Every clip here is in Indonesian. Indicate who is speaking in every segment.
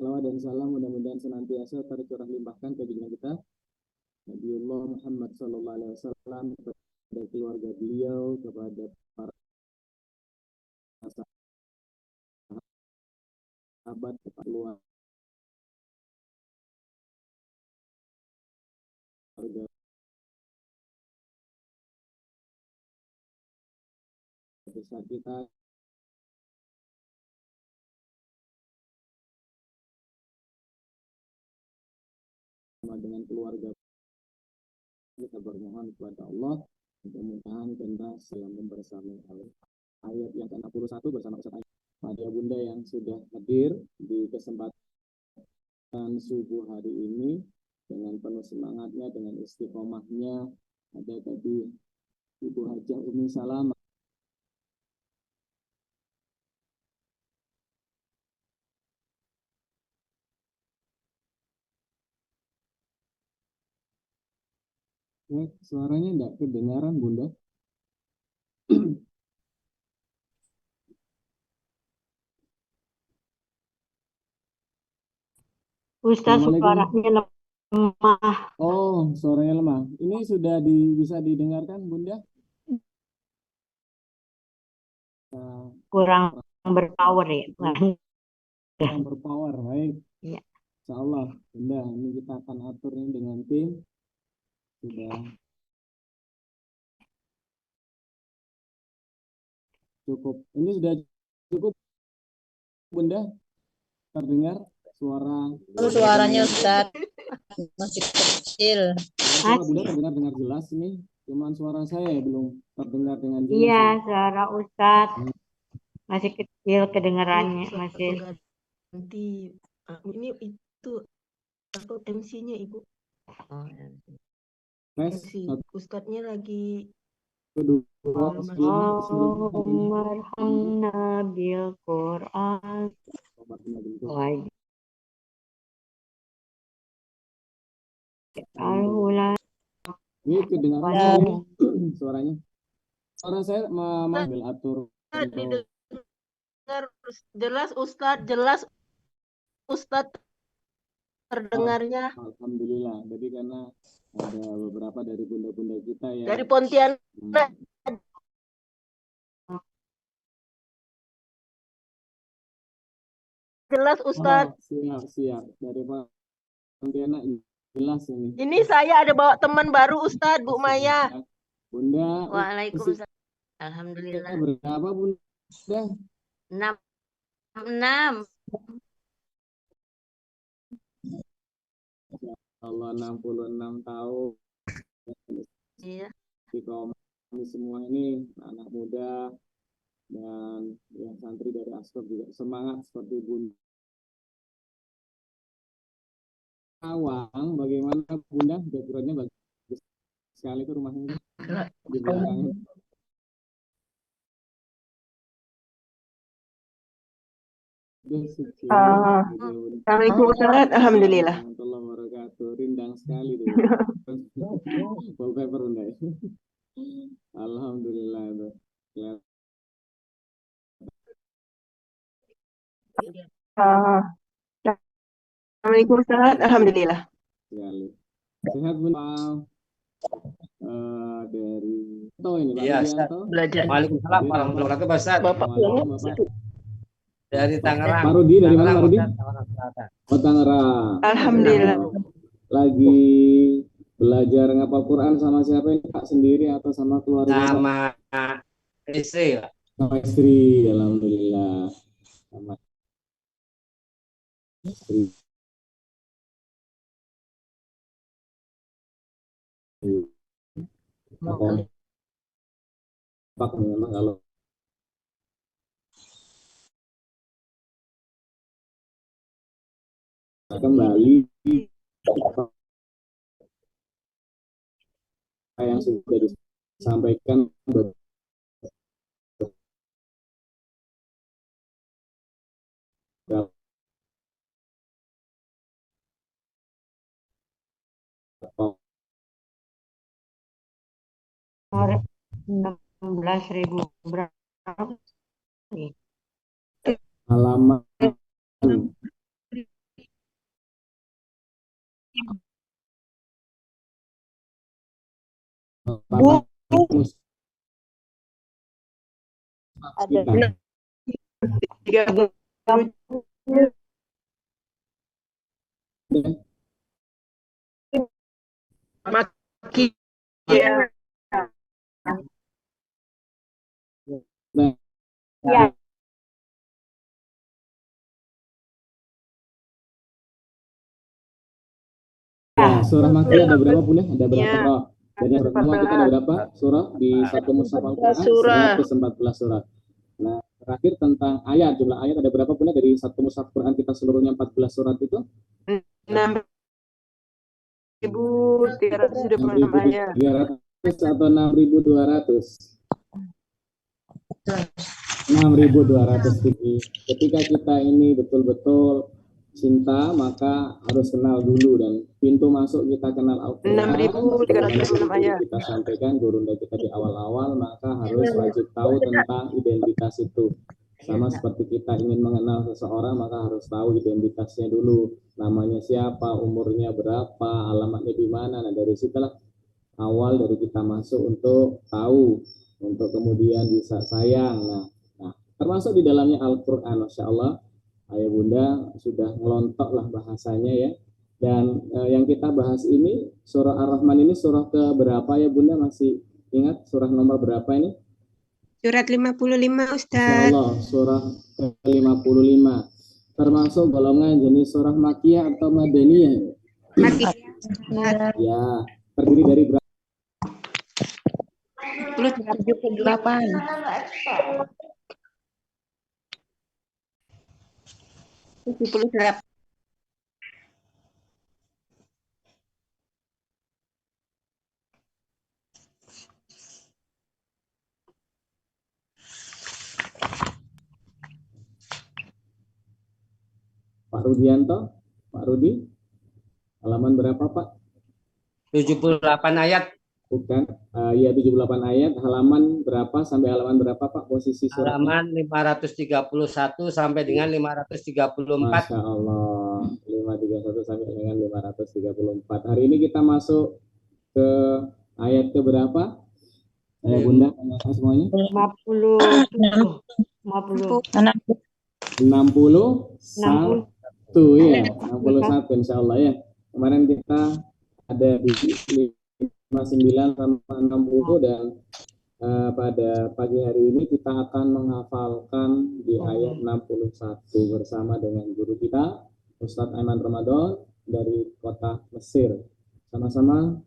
Speaker 1: Salawat dan salam mudah-mudahan senantiasa tercurah limpahkan ke junjungan kita Nabiullah Muhammad Sallallahu Alaihi Wasallam, kepada keluarga beliau, kepada para sahabat, kepada keluarga besar kita, dengan keluarga kita bermohon kepada Allah mudah-mudahan kita selalu bersama Allah. Ayat yang ke-61 bersama Ustaz Pada Bunda yang sudah hadir di kesempatan subuh hari ini dengan penuh semangatnya, dengan istiqomahnya. Ada tadi Ibu Hajah Umi Salam. Suaranya tidak kedengaran, Bunda.
Speaker 2: Ustaz, suaranya lemah.
Speaker 1: Oh, suaranya lemah. Ini sudah bisa didengarkan, Bunda?
Speaker 2: Kurang berpower ya.
Speaker 1: Kurang berpower, baik.
Speaker 2: Ya.
Speaker 1: Insya Allah, Bunda, ini kita akan atur ini dengan tim. Sudah cukup. Ini sudah cukup, Bunda? Terdengar suara?
Speaker 3: Suaranya Ustaz masih kecil.
Speaker 1: Suara Bunda terdengar jelas ini. Cuman suara saya belum terdengar dengan jelas.
Speaker 2: Iya, suara Ustadz masih kecil kedengarannya, masih.
Speaker 4: Nanti ini itu apa MC-nya Ibu?
Speaker 3: Oh,
Speaker 4: MC. Ustadznya lagi
Speaker 2: Allahumma bil Qur'an.
Speaker 1: Ini kedengaran suaranya. Suara saya mengambil atur.
Speaker 4: Jelas Ustadz terdengarnya.
Speaker 1: Alhamdulillah. Jadi karena ada beberapa dari bunda-bunda kita ya.
Speaker 4: Dari Pontianak. Jelas Ustadz.
Speaker 1: Siap. Dari Pontianak jelas ini.
Speaker 4: Ini saya ada bawa teman baru Ustadz, Bu Maya.
Speaker 1: Bunda.
Speaker 3: Waalaikumsalam. Alhamdulillah.
Speaker 1: Berapa Bunda?
Speaker 3: 6.
Speaker 1: Allah 66 tahun.
Speaker 3: Iya.
Speaker 1: Di kaum ini semua ini anak muda dan yang santri dari Askop juga semangat seperti Bunda. Awang, bagaimana Bunda? Backgroundnya bagus sekali itu rumahnya di belakangnya.
Speaker 4: Assalamualaikum Ustaz, alhamdulillah.
Speaker 1: Rindang sekali tuh. Wallpaper Bunda. Alhamdulillah itu.
Speaker 4: Assalamualaikum Ustaz, alhamdulillah.
Speaker 1: Sekali. Sehat Bunda. Dari ini Pak Widianto.
Speaker 5: Waalaikumsalam warahmatullahi wabarakatuh.
Speaker 4: Bapak.
Speaker 5: Dari Tangerang.
Speaker 1: Pak Rudi dari mana Pak Rudi? Oh, Tangerang.
Speaker 4: Alhamdulillah.
Speaker 1: Lagi belajar ngapal Quran sama siapa ini Pak, sendiri atau sama keluarga?
Speaker 5: Sama istri Pak.
Speaker 1: Sama istri, alhamdulillah. Sama istri. Pak memang kalau kembali yang sudah disampaikan
Speaker 2: Nomor 16.000 berapa nih?
Speaker 1: halaman
Speaker 4: Bu,
Speaker 2: Ada
Speaker 1: Kita.
Speaker 4: 30 maki ya.
Speaker 1: Nah,
Speaker 2: ya.
Speaker 1: ya, surah Makkiyah ada berapa Bunda? Ada berapa?
Speaker 4: Ya.
Speaker 1: Oh, dari surat Muhammad kita ada berapa surah di satu mushaf Al-Quran?
Speaker 4: Surah.
Speaker 1: 114 surah. Nah, terakhir tentang ayat, jumlah ayat ada berapa Bunda dari satu mushaf Quran kita seluruhnya 14 surat itu?
Speaker 4: 6.326 ayat.
Speaker 1: 6.300 atau 6.200? 6.200 tinggi. Ketika kita ini betul-betul cinta, maka harus kenal dulu, dan pintu masuk kita kenal Al-Quran
Speaker 4: 6.326 ayat.
Speaker 1: kita sampaikan gurunda kita di awal-awal, maka harus wajib tahu tentang identitas itu. Sama seperti kita ingin mengenal seseorang, maka harus tahu identitasnya dulu, namanya siapa, umurnya berapa, alamatnya di mana. Nah, dari situlah awal dari kita masuk untuk tahu, untuk kemudian bisa sayang. Nah, termasuk di dalamnya Al-Quran, Masya Allah, Ayah Bunda sudah ngelontok lah bahasanya ya. Dan yang kita bahas ini, surah Ar-Rahman ini surah ke berapa ya Bunda? Masih ingat surah nomor berapa ini?
Speaker 6: Surat 55,
Speaker 1: Masya
Speaker 6: Ustaz.
Speaker 1: Allah, surah ke-55. Termasuk golongan jenis surah Makkiyah atau Madaniyah?
Speaker 6: Maki
Speaker 1: Ya, terdiri dari berapa?
Speaker 6: 78.
Speaker 1: Pak Rudianto, Pak Rudi, halaman berapa Pak?
Speaker 5: 78 ayat.
Speaker 1: Bukan, ya 78 ayat, halaman berapa sampai halaman berapa Pak posisi surat?
Speaker 5: Halaman 531 sampai dengan 534.
Speaker 1: Masya Allah, 531 sampai dengan 534. Hari ini kita masuk ke ayat ke berapa? Bunda, tanya semuanya.
Speaker 2: 50.
Speaker 1: 61 ya, 61 insya Allah ya. Kemarin kita ada di 59 sama 60, dan pada pagi hari ini kita akan menghafalkan di ayat 61 bersama dengan guru kita Ustadz Aiman Ramadan dari kota Mesir. Sama-sama,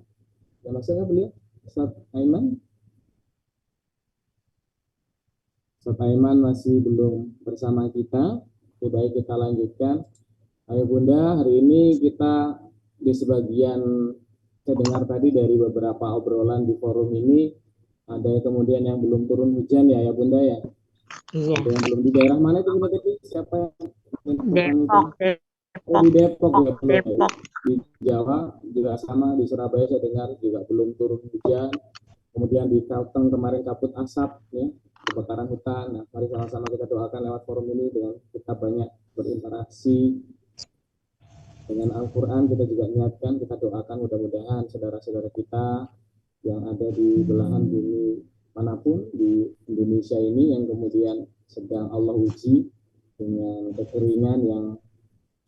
Speaker 1: ya Mesir ya beliau, Ustadz Aiman. Ustadz Aiman masih belum bersama kita. Oke, baik, kita lanjutkan. Ayo Bunda, hari ini kita di sebagian saya dengar tadi dari beberapa obrolan di forum ini, ada kemudian yang belum turun hujan ya Bunda ya.
Speaker 2: Iya.
Speaker 1: Ada yang belum. Di daerah mana itu Bunda tadi? Siapa yang
Speaker 2: Depok.
Speaker 1: Oh, di Depok ya belum.
Speaker 2: Depok.
Speaker 1: Di Jawa juga sama, di Surabaya saya dengar juga belum turun hujan. Kemudian di Kalteng kemarin kabut asap ya, kebakaran hutan. Nah, mari sama-sama kita doakan lewat forum ini, dengan kita banyak berinteraksi dengan Al-Quran, kita juga niatkan, kita doakan mudah-mudahan saudara-saudara kita yang ada di belahan bumi manapun di Indonesia ini yang kemudian sedang Allah uji dengan kekeringan yang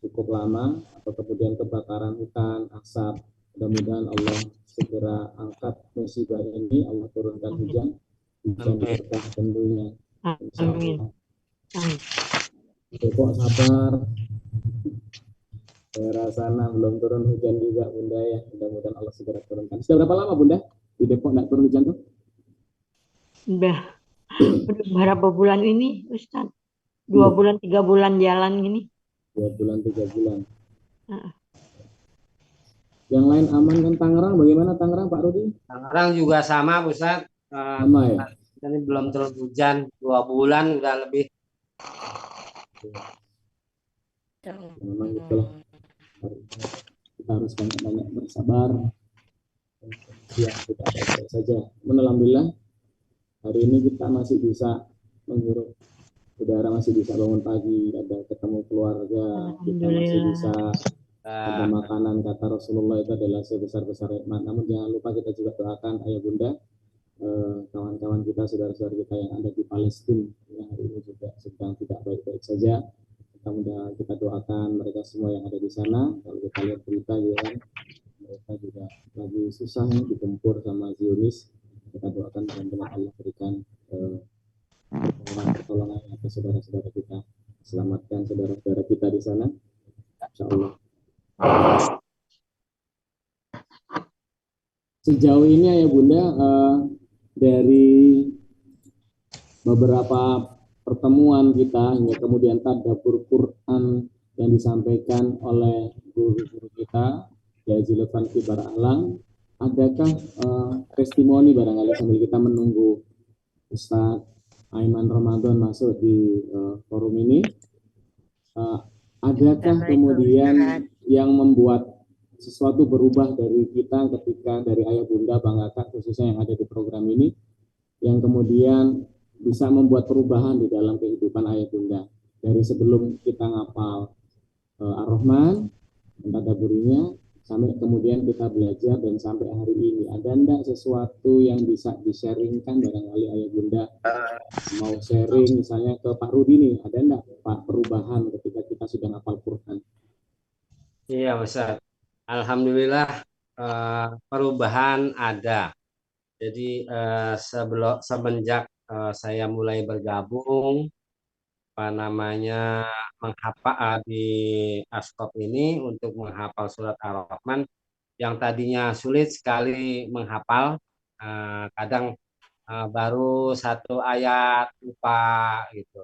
Speaker 1: cukup lama, atau kemudian kebakaran hutan, asap, mudah-mudahan Allah segera angkat musibah ini, Allah turunkan hujan berkah tentunya.
Speaker 2: Amin.
Speaker 1: Depok sabar, daerah sana belum turun hujan juga Bunda ya, mudah-mudahan Allah segera turunkan. Sudah berapa lama Bunda di Depok nggak turun hujan tuh?
Speaker 2: Udah berapa bulan ini Ustaz? 2 bulan 3 bulan jalan gini.
Speaker 1: 2 bulan 3 bulan. Yang lain aman kan? Tangerang bagaimana Tangerang Pak Rudi?
Speaker 5: Tangerang juga sama Ustaz.
Speaker 1: Sama ya.
Speaker 5: Ini belum turun hujan 2 bulan udah lebih.
Speaker 1: Memang itulah, kita harus banyak bersabar. Ya, kita baik saja. Alhamdulillah hari ini kita masih bisa menghirup udara, masih bisa bangun pagi, ada ketemu keluarga, kita masih bisa Ada makanan kata Rasulullah itu adalah sebesar-besar nikmat. Namun jangan lupa kita juga doakan ayah bunda, kawan-kawan kita, saudara-saudara kita yang ada di Palestina yang hari ini juga sedang tidak baik-baik saja. Kita doakan mereka semua yang ada di sana. Kalau kita lihat berita juga kan, mereka juga lagi susah ditempur sama Zionis. Kita doakan mudah-mudahan Allah berikan pertolongan atas saudara-saudara kita, selamatkan saudara-saudara kita di sana, insya Allah. Sejauh ini ayah bunda, dari beberapa pertemuan kita hingga kemudian tadabbur Quran yang disampaikan oleh guru-guru kita, ya Zilfan Kibar Alang, adakah testimoni barangkali sambil kita menunggu Ustadz Aiman Ramadan masuk di forum ini, adakah kemudian yang membuat sesuatu berubah dari kita ketika dari ayah bunda Bang Kakak khususnya yang ada di program ini, yang kemudian bisa membuat perubahan di dalam kehidupan ayah bunda dari sebelum kita ngapal Ar-Rahman, mentadaburinya, sampai kemudian kita belajar dan sampai hari ini. Ada enggak sesuatu yang bisa di-sharingkan barangkali ayah bunda mau sharing misalnya ke Pak Rudi nih, ada enggak Pak perubahan ketika kita sudah ngapal Quran?
Speaker 5: Iya Ustaz, alhamdulillah perubahan ada. Jadi semenjak saya mulai bergabung menghafal di Askop ini untuk menghafal surat Ar-Rahman yang tadinya sulit sekali menghafal, kadang baru satu ayat lupa gitu.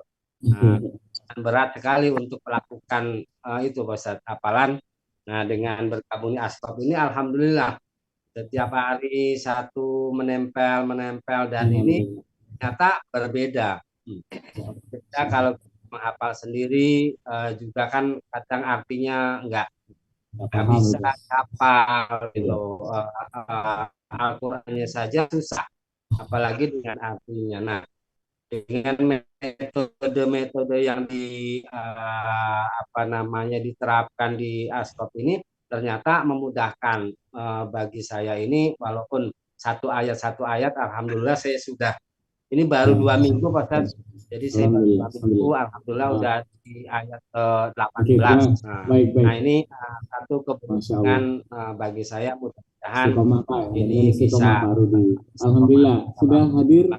Speaker 5: Berat sekali untuk melakukan itu Ustaz, hafalan. Nah, dengan bergabung di Askop ini alhamdulillah setiap hari satu menempel dan ini ternyata berbeda. Kita kalau menghafal sendiri juga kan kadang artinya nggak bisa hafal gitu. Al-Qur'annya saja susah, apalagi dengan artinya. Nah, dengan metode-metode yang diterapkan di Askop ini ternyata memudahkan bagi saya ini, walaupun satu ayat alhamdulillah saya sudah, ini baru 2 minggu Pak. Jadi saya baru 2 minggu alhamdulillah udah di ayat ke-18. Nah ini satu keberuntungan bagi saya, mudah-mudahan ini bisa.
Speaker 1: Alhamdulillah sudah hadir.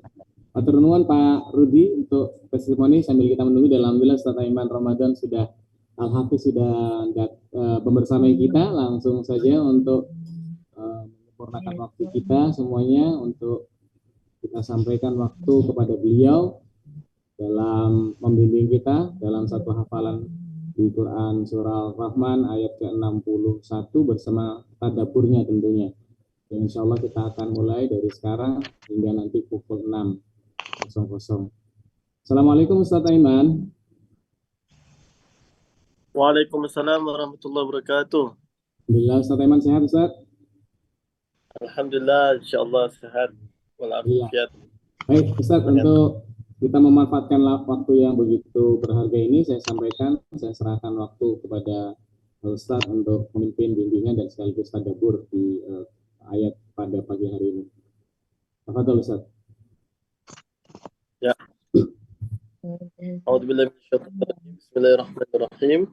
Speaker 1: Atur nuwun Pak Rudi untuk testimoni sambil kita menunggu. Dan alhamdulillah Ustadz Aiman Ramadan sudah Al-Hafiz sudah membersamai kita. Langsung saja untuk menyempurnakan waktu kita semuanya untuk kita sampaikan waktu kepada beliau dalam membimbing kita dalam satu hafalan di Quran surah Al-Rahman ayat ke-61 bersama tadabburnya tentunya. Dan insya Allah kita akan mulai dari sekarang hingga nanti pukul 6.00. Assalamualaikum Ustadz Aiman.
Speaker 7: Waalaikumsalam warahmatullahi wabarakatuh.
Speaker 1: Alhamdulillah Ustadz Aiman sehat Ustadz?
Speaker 7: Alhamdulillah, insyaallah sehat walafiat.
Speaker 1: Baik Ustadz, untuk kita memanfaatkan waktu yang begitu berharga ini, saya serahkan waktu kepada Ustadz untuk memimpin bimbingan dan sekaligus tadabbur di ayat pada pagi hari ini. Tafadhol Ustadz.
Speaker 7: Ya. A'udzubillahi minasyaitonir rajim. Bismillahirrahmanirrahim.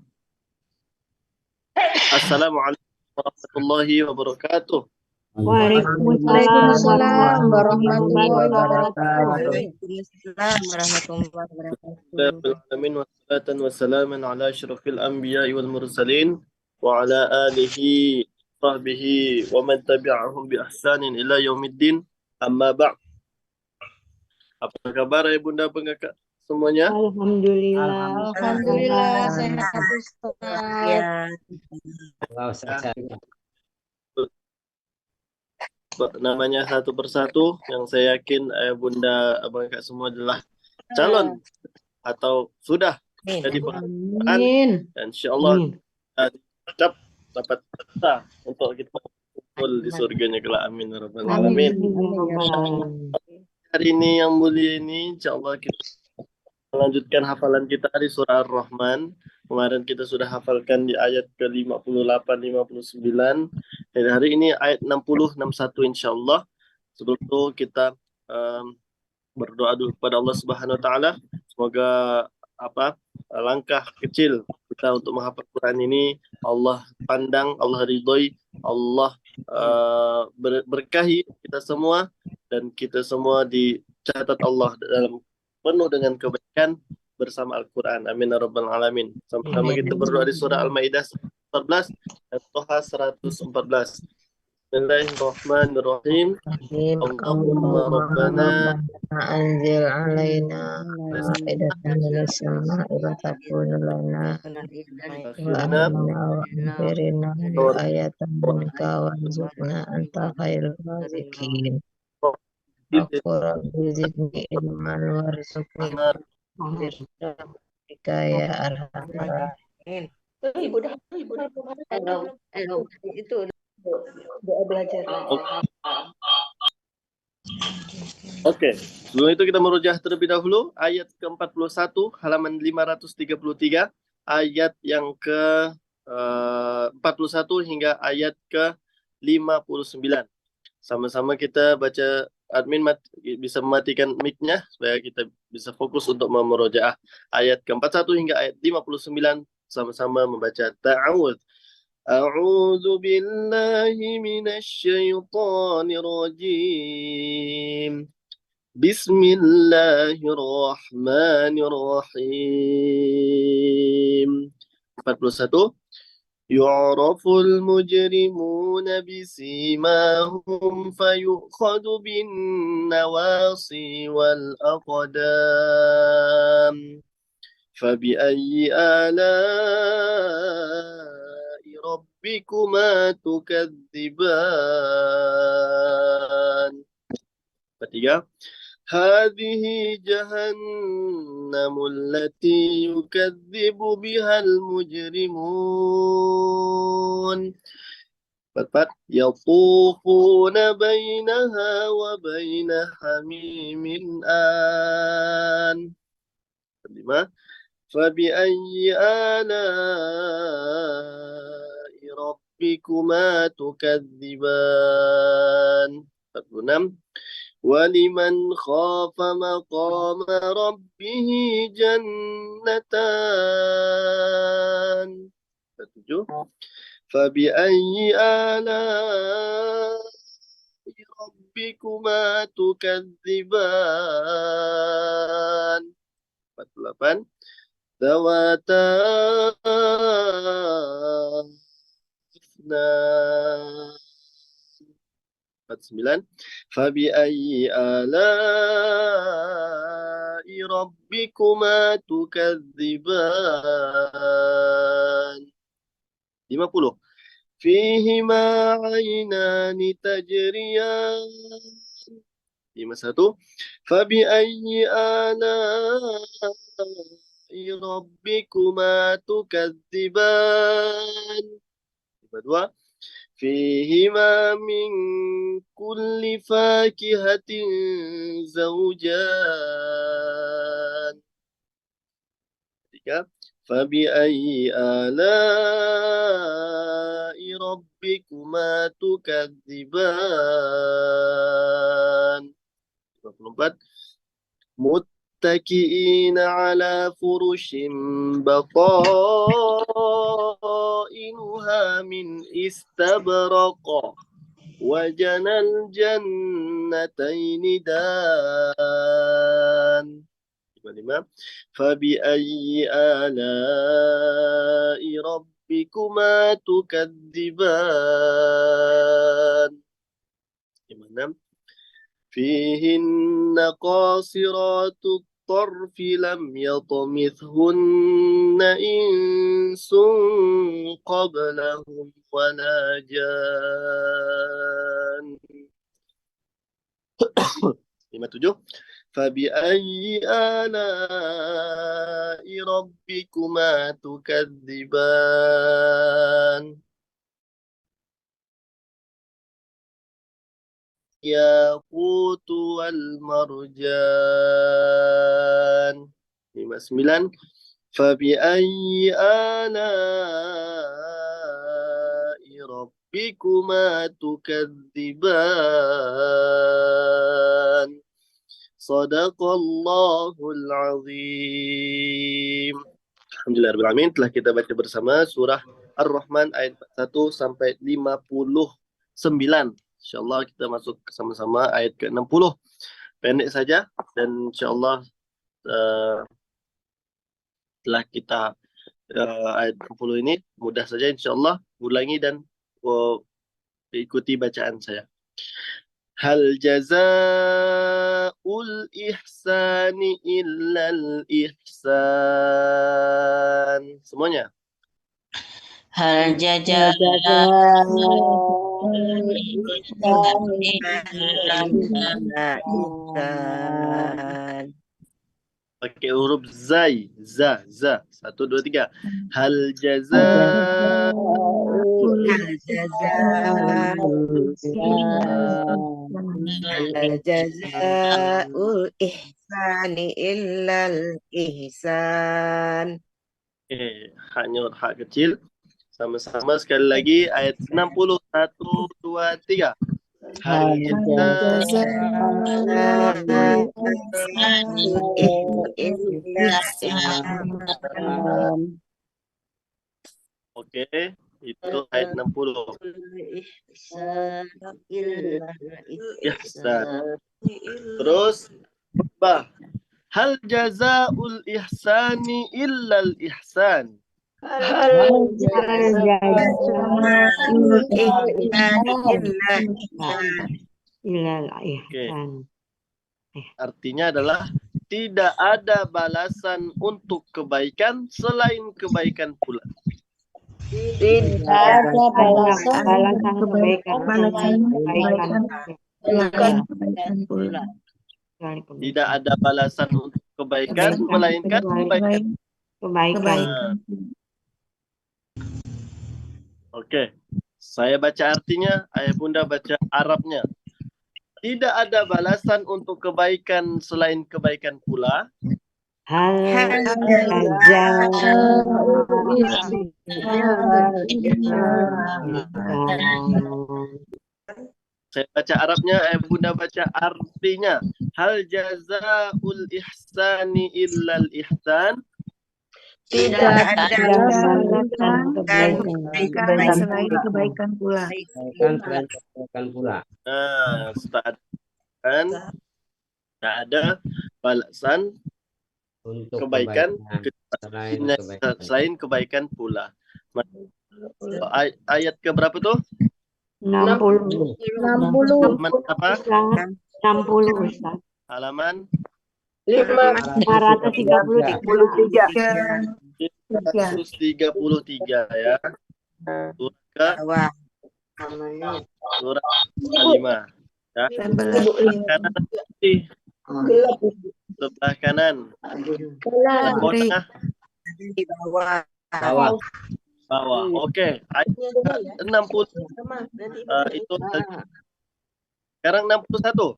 Speaker 7: Assalamualaikum warahmatullahi wabarakatuh.
Speaker 6: Waalaikumsalam warahmatullahi wabarakatuh.
Speaker 7: Alamin wassalatan wassalaman ala asyrafil anbiya'i wal mursalin wa ala alihi sahbihi wa man tabi'ahum bi ihsanin ila yaumiddin. Amma ba'd. Apa kabar ya Bunda Kakak semuanya?
Speaker 2: Alhamdulillah.
Speaker 6: Alhamdulillah sehat Ustaz.
Speaker 7: Namanya satu persatu yang saya yakin Bunda Abang Kakak semua adalah calon atau sudah jadi pengantin, dan insyaallah dapat kita untuk kita kumpul di surganya kelak. Amin ya rabbal alamin. Hari ini yang mulia ini insyaallah kita melanjutkan hafalan kita di surah Ar-Rahman. Kemarin kita sudah hafalkan di ayat ke-58, 59. Dan hari ini ayat 60, 61 insyaallah. Sebelum itu kita berdoa dulu kepada Allah Subhanahu wa taala. Semoga langkah kecil kita untuk menghafal Quran ini Allah pandang, Allah ridhoi, Allah berkahi kita semua, dan kita semua dicatat Allah dalam penuh dengan kebaikan bersama Al-Quran. Amin ya rabbal alamin. Sama-sama kita berdoa di surah Al-Maidah 14 dan Toha 114. Bismillahirrahmanirrahim. Allahumma rabbana
Speaker 6: أنزل علينا مائدة من السماء وتكون لنا
Speaker 7: akhirna
Speaker 6: وأمنا وأنذرنا وآية منك وارزقنا أنت خير الرازقين وقل رب زدني علما وارزقني برحمتك يا أرحم الراحمين.
Speaker 2: Itu doa belajar.
Speaker 7: Oke, sebelum itu kita merujah terlebih dahulu ayat ke-41 halaman 533, ayat yang ke-41 hingga ayat ke-59. Sama-sama kita baca. Admin bisa mematikan mic-nya supaya kita bisa fokus untuk memurojaah ayat ke-41 hingga ayat 59, sama-sama membaca ta'awudz. A'udzu billahi minasyaitonir rajim. Bismillahirrahmanirrahim. 41. يعرف المجرمون بسيماهم فيؤخذ بالنواصي والأقدام فبأي آلاء ربكما تكذبان. Ketiga, هذه جهنم التي يكذب بها المجرمون. 4. يطوفون بينها وبين حميم آن. 5. فبأي آلاء ربكما تكذبان. 46. ولمن خاف مقام ربه جنتان. 7. فبأي آلاء ربكما تكذبان. 48. ذواتا أفنان. 49. فبأي آلاء ربكما تكذبان. 50. فيهما عينان تجريان. 51. فبأي آلاء ربكما تكذبان. 52. فيهما من كل فاكهة زوجان. 3. فبأي آلاء ربكما تكذبان. 54. متكئين على فرش بطائنها من استبرق وجنى الجنتين دان. 55. فبأي آلاء ربكما تكذبان. 56. فيهن قاصرات الطرف لم يطمثهن إنس قبلهم ولا جان. 57. فبأي آلاء ربكما تكذبان. ياقوت والمرجان. 59. فبأي آلاء ربكما تكذبان صدق الله العظيم. Alhamdulillahirrahmanirrahim. Telah kita baca bersama surah Ar-Rahman ayat 41 sampai 59. InsyaAllah kita masuk sama-sama ayat ke-60. Pendek saja dan insyaAllah setelah kita ayat 60 ini mudah saja insyaAllah ulangi dan ikuti bacaan saya. Hal jazaa'ul ihsani illal ihsan. Semuanya.
Speaker 6: Hal jazaa'ul
Speaker 7: Pakai huruf zai, za. 1, 2, 3. Hal jazaa'ul
Speaker 6: ihsani illal ihsan.
Speaker 7: Haknya hak kecil. Sama-sama sekali lagi ayat 60. 1, 2, 3. Hal Oke, itu ayat 60. Ihsan. Terus hal jazaa'ul ihsani illal ihsan. Artinya adalah tidak ada balasan untuk kebaikan selain kebaikan pula.
Speaker 2: Tidak ada balasan kebaikan pula.
Speaker 7: Tidak ada balasan untuk kebaikan melainkan kebaikan. Oke, saya baca artinya, ayah bunda baca Arabnya. Tidak ada balasan untuk kebaikan selain kebaikan pula. Saya baca Arabnya, ayah bunda baca artinya. Hal jazaa'ul ihsani illal ihsan.
Speaker 6: Tidak ada kebaikan selain kebaikan pula.
Speaker 7: Tak ada balasan
Speaker 5: untuk
Speaker 7: kebaikan selain kebaikan pula. Ayat ke berapa tuh?
Speaker 2: 60.
Speaker 7: Halaman apa?
Speaker 2: 60 Ustaz.
Speaker 7: Halaman
Speaker 2: 533.
Speaker 7: 133 ya. Surah Al-5. Ya. Sebelah kanan. Sebelah tengah.
Speaker 6: Di bawah.
Speaker 7: Bawah. Oke. Ayat 60. Itu sekarang 61.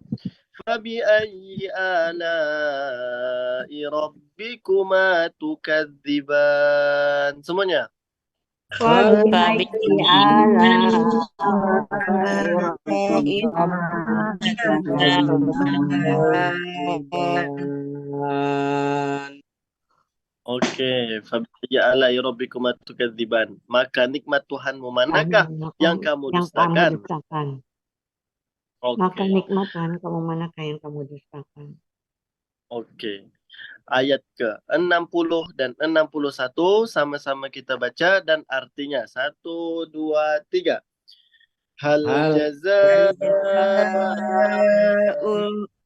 Speaker 7: Fabi'ayyi ala'i rabbikuma tukadziban. Semuanya.
Speaker 2: Fabi'ayyi ala'i
Speaker 7: Oke, fabi'ayyi ala'i rabbikuma tukadziban. Maka nikmat Tuhanmu manakah yang kamu dustakan?
Speaker 2: Maka nikmat Tuhan kamu manakah yang kamu dustakan?
Speaker 7: Oke. Ayat ke-60 dan 61 sama-sama kita baca dan artinya 1, 2, 3. Hal jazaa'ul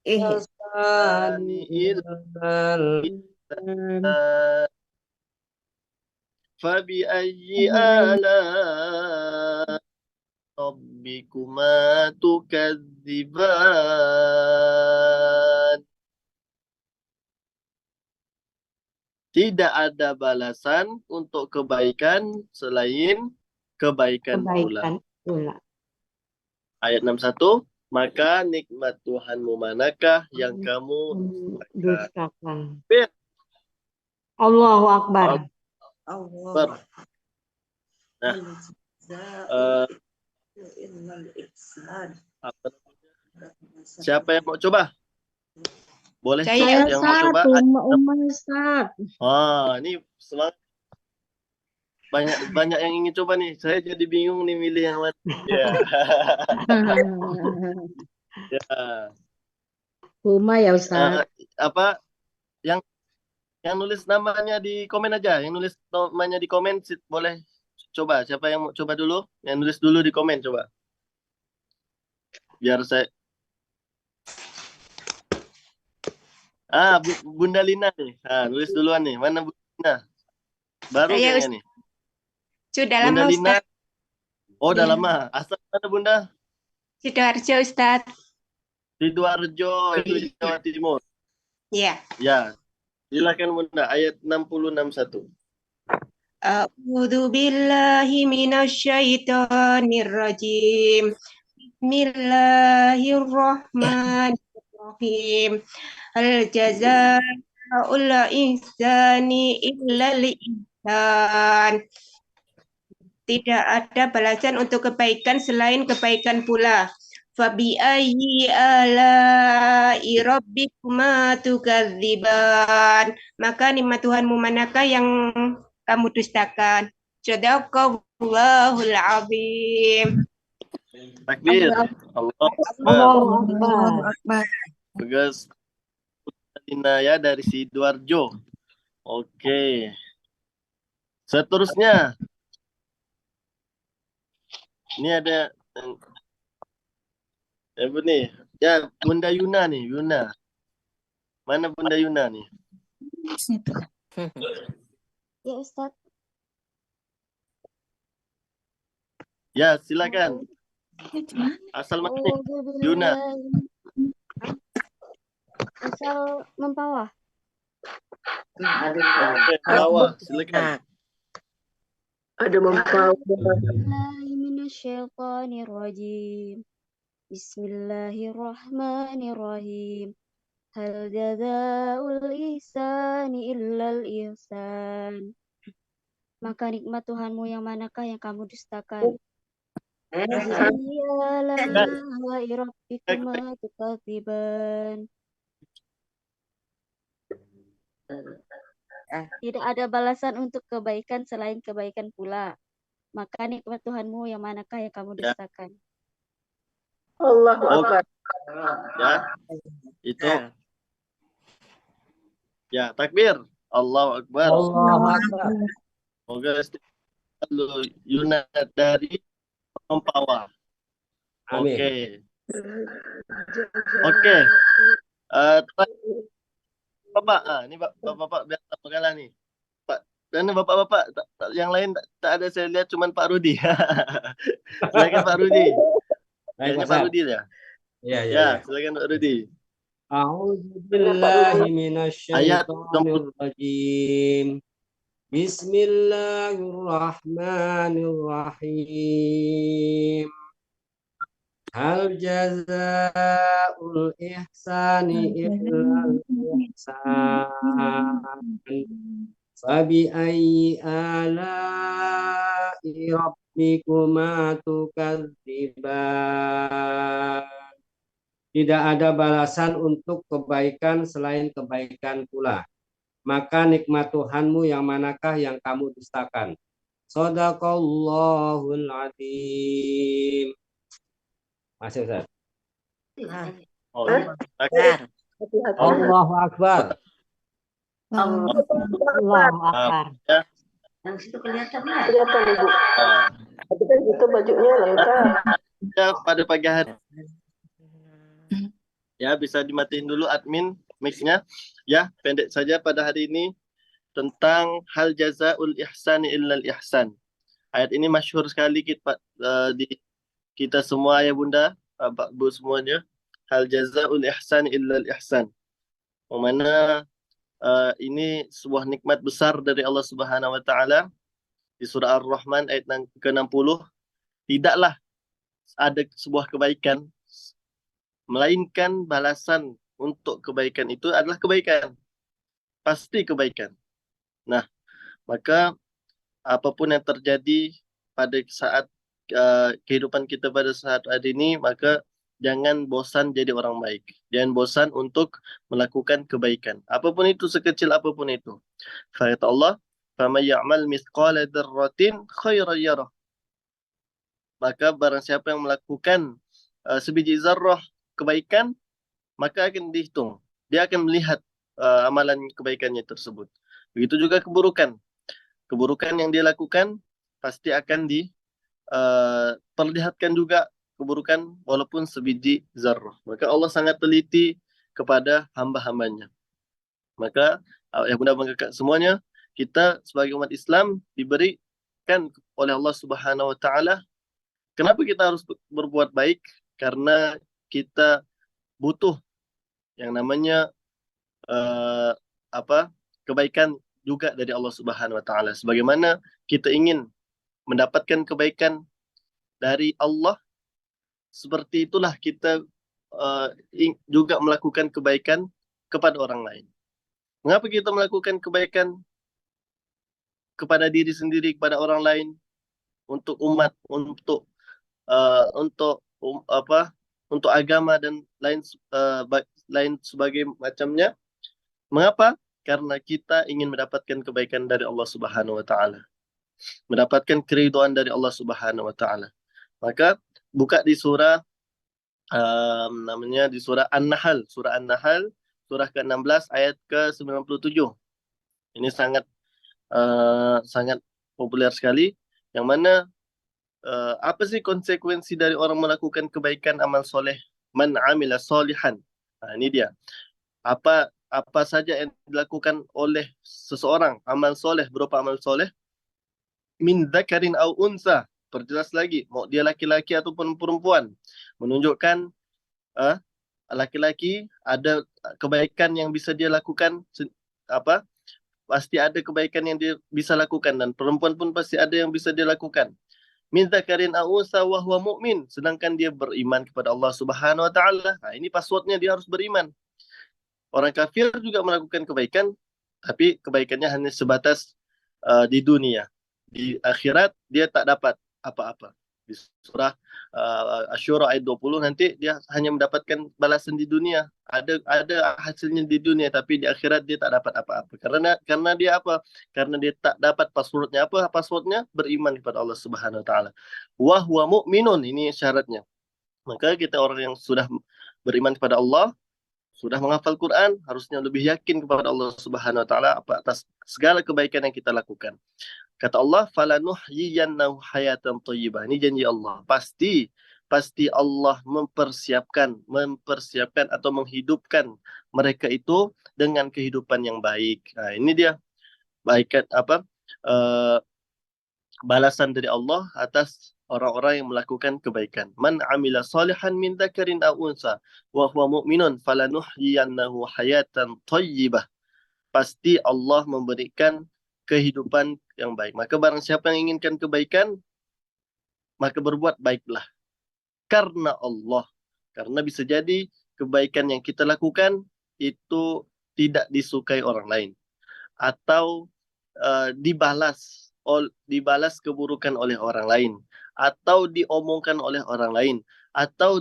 Speaker 7: ihsani illal ihsan. Fabi'ayyi ala'i rabbikuma tukadziban. Tidak ada balasan untuk kebaikan selain kebaikan pula. Ayat 61, maka nikmat Tuhanmu manakah yang kamu dustakan?
Speaker 2: Allahu Akbar.
Speaker 7: Akbar. Nah, apa siapa yang mau coba? Boleh
Speaker 6: Saya,
Speaker 7: yang mau coba?
Speaker 3: Ustaz.
Speaker 7: Ini semangat. Banyak yang ingin coba nih. Saya jadi bingung nih milih yang mana. Ya. Ya.
Speaker 3: Huma ya Ustaz.
Speaker 7: Apa yang nulis namanya di komen aja. Yang nulis namanya di komen boleh coba. Siapa yang mau coba dulu? Yang nulis dulu di komen coba. Biar saya. Bunda Lina nih. Nulis duluan nih. Mana Bunda Lina? Baru
Speaker 6: Saya,
Speaker 7: kayaknya nih.
Speaker 6: sudah
Speaker 7: Bunda
Speaker 6: lama
Speaker 7: Lina.
Speaker 6: Ustaz.
Speaker 7: Oh, udah
Speaker 6: Iya.
Speaker 7: lama. Asal mana Bunda?
Speaker 6: Sidoarjo Ustaz.
Speaker 7: Sidoarjo itu Jawa Timur.
Speaker 6: Iya.
Speaker 7: Ya. Silakan Bunda. Ayat 60-61.
Speaker 6: A'udzu billahi minasyaitonir rajim. Bismillahirrahmanirrahim. Hal jazaa'ul ihsani illal ihsan. Tidak ada balasan untuk kebaikan selain kebaikan pula. Fabi ayyi ala'i rabbikuma tukadziban. Maka nikmat Tuhanmu manakah yang kamu dustakan? Shadaqallahul azim.
Speaker 7: Takbir. Allah Akbar.
Speaker 2: Allahu Akbar.
Speaker 7: Bagus. Lina ya dari Sidoarjo. Oke. Seterusnya. Ini ada apa nih? Ya, Bunda Yuna nih, Yuna. Mana Bunda Yuna nih?
Speaker 3: Ya Ustaz.
Speaker 7: Ya, silakan. Asal mana nih? Yuna.
Speaker 3: Asal Mempawah.
Speaker 7: Oke, bawah, silakan.
Speaker 4: Ada Mempawah.
Speaker 3: Bismillahirrahmanirrahim. Bismillahirrahmanirrahim. Hal jazaa'ul ihsani illal ihsan. Maka nikmat Tuhanmu yang manakah yang kamu dustakan? Fabi'ala'i rabbikuma tukadziban. Tidak ada balasan untuk kebaikan selain kebaikan pula. Maka nikmat Tuhanmu yang manakah yang kamu dustakan?
Speaker 4: Allahu Akbar.
Speaker 7: Ya. Itu. Ya, takbir. Allahu Akbar.
Speaker 5: Allahu Akbar.
Speaker 7: Semoga selalu Yuna dari Mempawah.
Speaker 5: Amin.
Speaker 7: Oke. Bapak, ini Bapak biar tak kalah nih. Pak, dan Bapak-bapak yang lain tak ada, saya lihat cuman Pak Rudi. Silakan Pak Rudi.
Speaker 5: Baik,
Speaker 7: Kayaknya
Speaker 5: Pak
Speaker 7: Pak
Speaker 5: Ustaz.
Speaker 7: Rudi ya.
Speaker 5: Ya.
Speaker 7: Silakan Pak Rudi.
Speaker 5: A'udzu billahi minasyaitonir rajim. Bismillahirrahmanirrahim. Hal jazaa'ul ihsani illal ihsan. Fabi ayyi ala'i rabbikuma tukadziban. Tidak ada balasan untuk kebaikan selain kebaikan pula. Maka nikmat Tuhanmu yang manakah yang kamu dustakan? Shadaqallahul azim. Masih Ustaz. Allahu Akbar.
Speaker 2: Allahu Akbar.
Speaker 3: Yang situ kelihatan
Speaker 4: Kelihatan Ibu. Tapi kan itu bajunya lengkap.
Speaker 7: Ya, pada pagi hari. Ya, bisa dimatiin dulu admin mic-nya. Ya, pendek saja pada hari ini tentang hal jazaul ihsani illal ihsan. Ayat ini masyhur sekali di kita semua ya Bunda, Bapak Bu semuanya. Hal jazaul ihsani illal ihsan. Mana ini sebuah nikmat besar dari Allah Subhanahu wa taala di surah Ar-Rahman ayat ke-60. Tidaklah ada sebuah kebaikan melainkan balasan untuk kebaikan itu adalah kebaikan. Pasti kebaikan. Nah, maka apapun yang terjadi pada saat kehidupan kita pada saat hari ini, maka jangan bosan jadi orang baik. Jangan bosan untuk melakukan kebaikan. Apapun itu, sekecil apapun itu. Kata Allah, فَمَنْ يَعْمَلْ مِثْقَالَ ذَرَّةٍ خَيْرًا يَرَهُ. Maka barang siapa yang melakukan sebiji zarrah kebaikan, maka akan dihitung. Dia akan melihat amalan kebaikannya tersebut. Begitu juga keburukan. Keburukan yang dia lakukan pasti akan diperlihatkan juga keburukan walaupun sebiji zarrah. Maka Allah sangat teliti kepada hamba-hambanya. Maka ya bunda kakak semuanya, kita sebagai umat Islam diberikan oleh Allah Subhanahu wa taala. Kenapa kita harus berbuat baik? Karena kita butuh yang namanya kebaikan juga dari Allah Subhanahu wa taala. Sebagaimana kita ingin mendapatkan kebaikan dari Allah, seperti itulah kita juga melakukan kebaikan kepada orang lain. Mengapa kita melakukan kebaikan kepada diri sendiri, kepada orang lain, untuk umat, untuk agama dan lain sebagai macamnya? Mengapa? Karena kita ingin mendapatkan kebaikan dari Allah Subhanahu wa taala. Mendapatkan keridhaan dari Allah Subhanahu wa taala. Maka buka di surah di surah An-Nahl, surah ke-16 ayat ke-97. Ini sangat populer sekali, yang mana apa sih konsekuensi dari orang melakukan kebaikan, amal soleh? Man amila solihan. Nah, ini dia. Apa saja yang dilakukan oleh seseorang, amal soleh, berupa amal soleh, min dzakarin au unsa, perjelas lagi, mau dia laki-laki ataupun perempuan, menunjukkan laki-laki ada kebaikan yang bisa dia lakukan, pasti ada kebaikan yang dia bisa lakukan, dan perempuan pun pasti ada yang bisa dia lakukan. Min dzakarin au unsa wa huwa mu'min, sedangkan dia beriman kepada Allah Subhanahu wa taala. Nah, ini passwordnya, dia harus beriman. Orang kafir juga melakukan kebaikan, tapi kebaikannya hanya sebatas di dunia. Di akhirat dia tak dapat apa-apa. Di surah Asy-Syura ayat 20 nanti dia hanya mendapatkan balasan di dunia. Ada hasilnya di dunia, tapi di akhirat dia tak dapat apa-apa. Karena dia apa? Karena dia tak dapat passwordnya. Apa passwordnya? Beriman kepada Allah Subhanahu wa taala. Wa huwa mu'minun, ini syaratnya. Maka kita orang yang sudah beriman kepada Allah, sudah menghafal Quran, harusnya lebih yakin kepada Allah Subhanahu wa taala atas segala kebaikan yang kita lakukan. Kata Allah, falanuhyiyannahu hayatan thayyibah. Ini janji Allah. Pasti Allah mempersiapkan atau menghidupkan mereka itu dengan kehidupan yang baik. Nah, ini dia balasan dari Allah atas orang-orang yang melakukan kebaikan. Man amila salihan min dzakarin aw unsa wa huwa mu'minun falanuhyiyannahu hayatan thayyibah. Pasti Allah memberikan kehidupan yang baik. Maka barang siapa yang inginkan kebaikan, maka berbuat baiklah. Karena Allah. Karena bisa jadi kebaikan yang kita lakukan itu tidak disukai orang lain. Atau dibalas keburukan oleh orang lain. Atau diomongkan oleh orang lain. Atau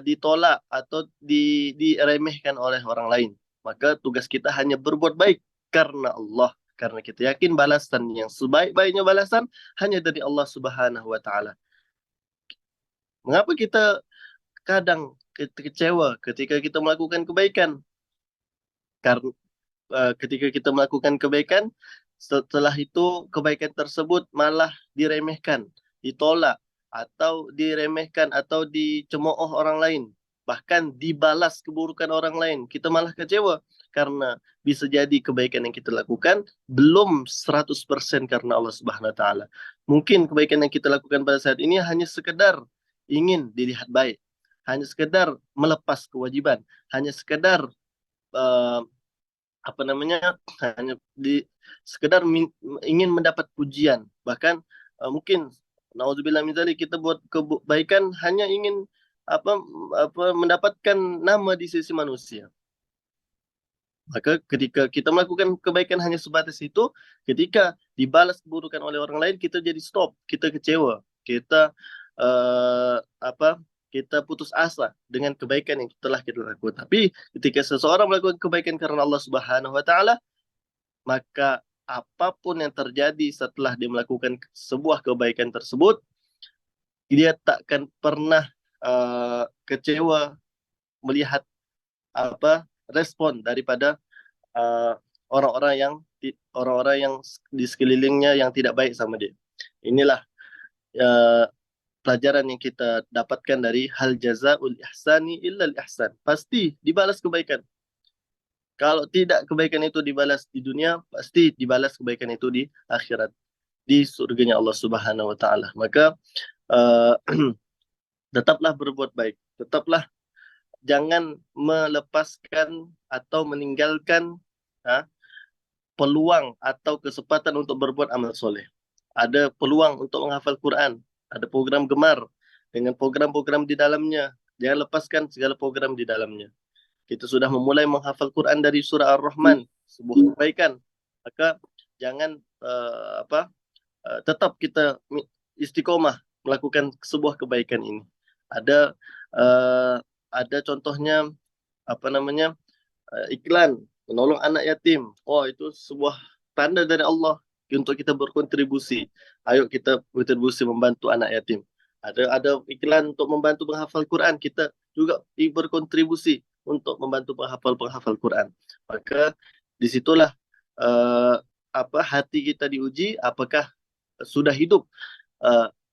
Speaker 7: ditolak atau diremehkan oleh orang lain. Maka tugas kita hanya berbuat baik karena Allah. Karena kita yakin balasan yang sebaik-baiknya balasan hanya dari Allah Subhanahu wa taala. Mengapa kita kadang kecewa ketika kita melakukan kebaikan? Karena ketika kita melakukan kebaikan, setelah itu kebaikan tersebut malah diremehkan, ditolak, atau diremehkan atau dicemooh orang lain. Bahkan dibalas keburukan orang lain. Kita malah kecewa karena bisa jadi kebaikan yang kita lakukan belum 100% karena Allah Subhanahu wa taala. Mungkin kebaikan yang kita lakukan pada saat ini hanya sekedar ingin dilihat baik, hanya sekedar melepas kewajiban, hanya sekedar hanya sekedar ingin mendapat pujian. Bahkan mungkin naudzubillah min dzalik, kita buat kebaikan hanya ingin mendapatkan nama di sisi manusia. Maka ketika kita melakukan kebaikan hanya sebatas itu, ketika dibalas keburukan oleh orang lain, kita jadi stop, kita kecewa, kita kita putus asa dengan kebaikan yang telah kita lakukan. Tapi ketika seseorang melakukan kebaikan karena Allah Subhanahu wa taala, maka apapun yang terjadi setelah dia melakukan sebuah kebaikan tersebut, dia takkan pernah kecewa melihat respon daripada orang-orang yang di sekelilingnya yang tidak baik sama dia. Inilah pelajaran yang kita dapatkan dari hal jazaul ihsani illal ihsan. Pasti dibalas kebaikan. Kalau tidak kebaikan itu dibalas di dunia, pasti dibalas kebaikan itu di akhirat, di surganya Allah Subhanahu wa taala. Maka tetaplah berbuat baik. Tetaplah jangan melepaskan atau meninggalkan peluang atau kesempatan untuk berbuat amal soleh. Ada peluang untuk menghafal Quran, ada program Gemar dengan program-program di dalamnya. Jangan lepaskan segala program di dalamnya. Kita sudah memulai menghafal Quran dari surah Ar-Rahman, sebuah kebaikan. Maka jangan tetap kita istiqomah melakukan sebuah kebaikan ini. Ada contohnya iklan menolong anak yatim. Oh, itu sebuah tanda dari Allah untuk kita berkontribusi. Ayo kita berkontribusi membantu anak yatim. Ada iklan untuk membantu menghafal Quran, kita juga berkontribusi untuk membantu penghafal Quran. Maka disitulah hati kita diuji, apakah sudah hidup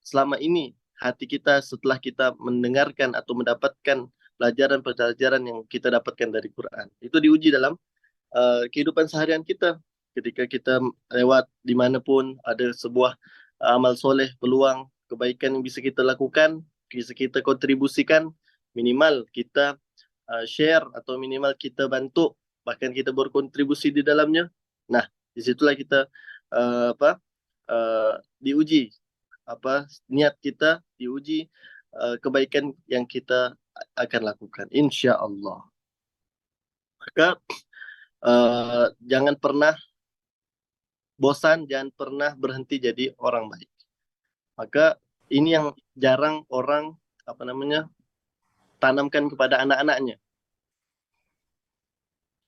Speaker 7: selama ini hati kita setelah kita mendengarkan atau mendapatkan pelajaran-pelajaran yang kita dapatkan dari Quran. Itu diuji dalam kehidupan seharian kita. Ketika kita lewat dimanapun ada sebuah amal soleh, peluang kebaikan yang bisa kita lakukan, bisa kita kontribusikan, minimal kita share atau minimal kita bantu, bahkan kita berkontribusi di dalamnya. Nah, disitulah kita diuji niat kita, diuji kebaikan yang kita akan lakukan, insya Allah. Maka jangan pernah bosan, jangan pernah berhenti jadi orang baik. Maka ini yang jarang orang tanamkan kepada anak-anaknya.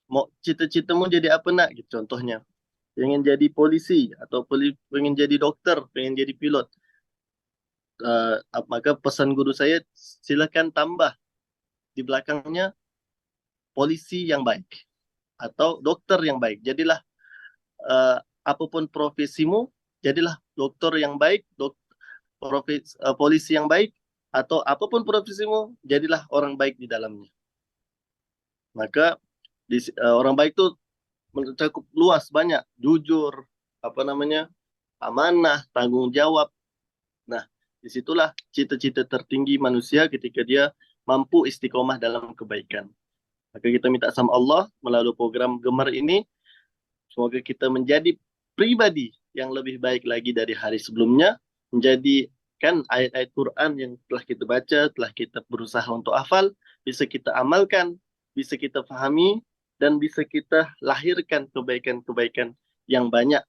Speaker 7: Mau cita-citamu jadi apa nak? Gitu contohnya. Pengen jadi polisi atau pengen jadi dokter, pengen jadi pilot. Maka pesan guru saya, silakan tambah di belakangnya polisi yang baik atau dokter yang baik. Jadilah apapun profesimu, jadilah dokter yang baik, polisi yang baik, atau apapun profesimu, jadilah orang baik di dalamnya. Maka orang baik itu mencakup luas, banyak, jujur, amanah, tanggung jawab. Nah, disitulah cita-cita tertinggi manusia ketika dia mampu istiqomah dalam kebaikan. Maka kita minta sama Allah melalui program Gemar ini, semoga kita menjadi pribadi yang lebih baik lagi dari hari sebelumnya, menjadikan ayat-ayat Quran yang telah kita baca, telah kita berusaha untuk hafal, bisa kita amalkan, bisa kita fahami, dan bisa kita lahirkan kebaikan-kebaikan yang banyak